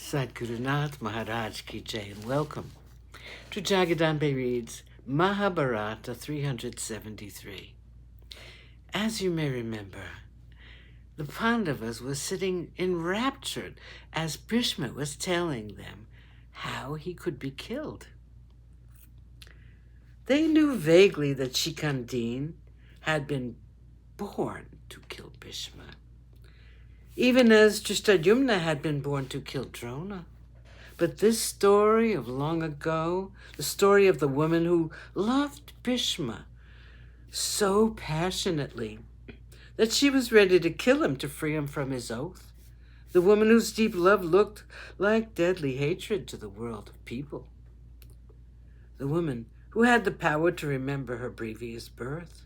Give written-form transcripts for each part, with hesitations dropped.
Sadhguru Nath Maharaj Ki Jai, and welcome to Jagadambe Reads Mahabharata 373. As you may remember, the Pandavas were sitting enraptured as Bhishma was telling them how he could be killed. They knew vaguely that Shikandin had been born to kill Bhishma, even as Drishtadyumna had been born to kill Drona. But this story of long ago, the story of the woman who loved Bhishma so passionately that she was ready to kill him to free him from his oath, the woman whose deep love looked like deadly hatred to the world of people, the woman who had the power to remember her previous birth,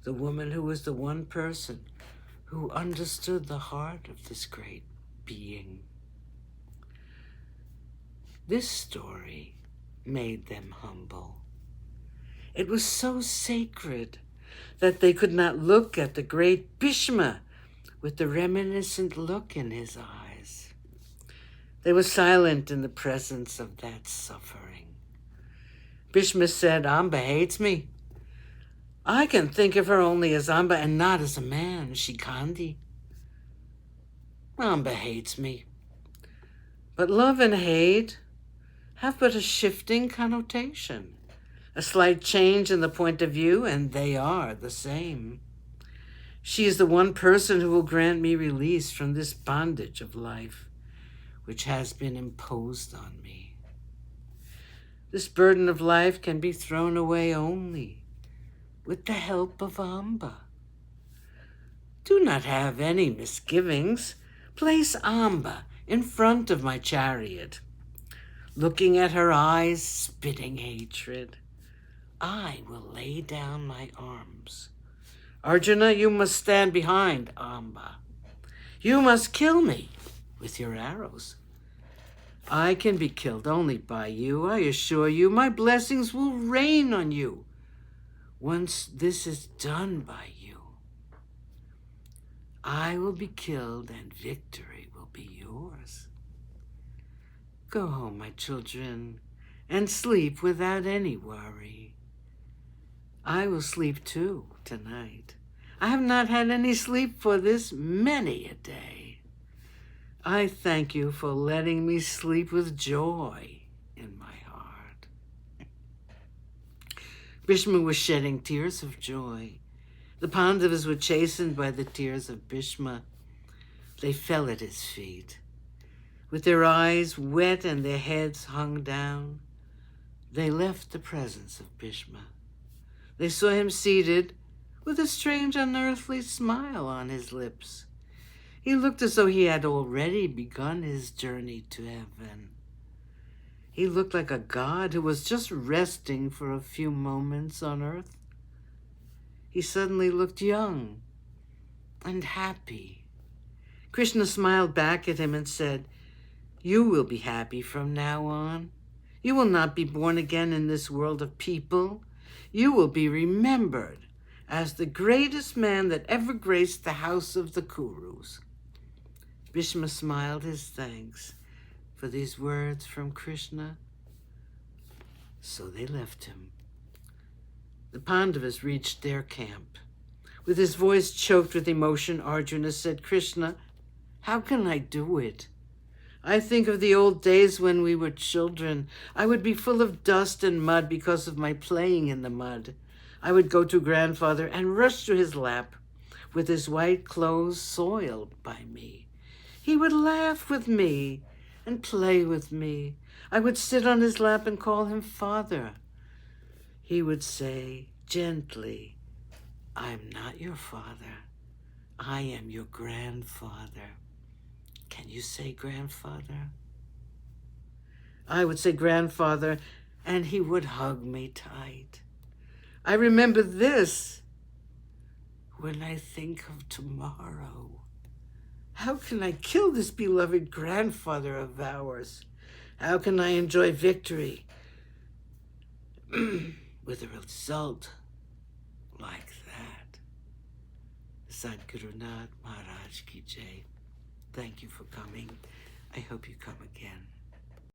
the woman who was the one person who understood the heart of this great being. This story made them humble. It was so sacred that they could not look at the great Bhishma with the reminiscent look in his eyes. They were silent in the presence of that suffering. Bhishma said, "Amba hates me. I can think of her only as Amba and not as a man, Shikandi. Amba hates me. But love and hate have but a shifting connotation, a slight change in the point of view, and they are the same. She is the one person who will grant me release from this bondage of life, which has been imposed on me. This burden of life can be thrown away only with the help of Amba. Do not have any misgivings. Place Amba in front of my chariot. Looking at her eyes, spitting hatred, I will lay down my arms. Arjuna, you must stand behind Amba. You must kill me with your arrows. I can be killed only by you. I assure you, my blessings will rain on you once this is done by you. I will be killed and victory will be yours. Go home, my children, and sleep without any worry. I will sleep too tonight. I have not had any sleep for this many a day. I thank you for letting me sleep with joy in my heart." Bhishma was shedding tears of joy. The Pandavas were chastened by the tears of Bhishma. They fell at his feet. With their eyes wet and their heads hung down, they left the presence of Bhishma. They saw him seated with a strange unearthly smile on his lips. He looked as though he had already begun his journey to heaven. He looked like a god who was just resting for a few moments on earth. He suddenly looked young and happy. Krishna smiled back at him and said, "You will be happy from now on. You will not be born again in this world of people. You will be remembered as the greatest man that ever graced the house of the Kurus." Bhishma smiled his thanks for these words from Krishna. So they left him. The Pandavas reached their camp. With his voice choked with emotion, Arjuna said, "Krishna, how can I do it? I think of the old days when we were children. I would be full of dust and mud because of my playing in the mud. I would go to grandfather and rush to his lap with his white clothes soiled by me. He would laugh with me and play with me. I would sit on his lap and call him father. He would say gently, 'I'm not your father. I am your grandfather. Can you say grandfather?' I would say grandfather, and he would hug me tight. I remember this when I think of tomorrow. How can I kill this beloved grandfather of ours? How can I enjoy victory with a result like that?" Sadhguru Nath Maharaj Ki Jai. Thank you for coming. I hope you come again.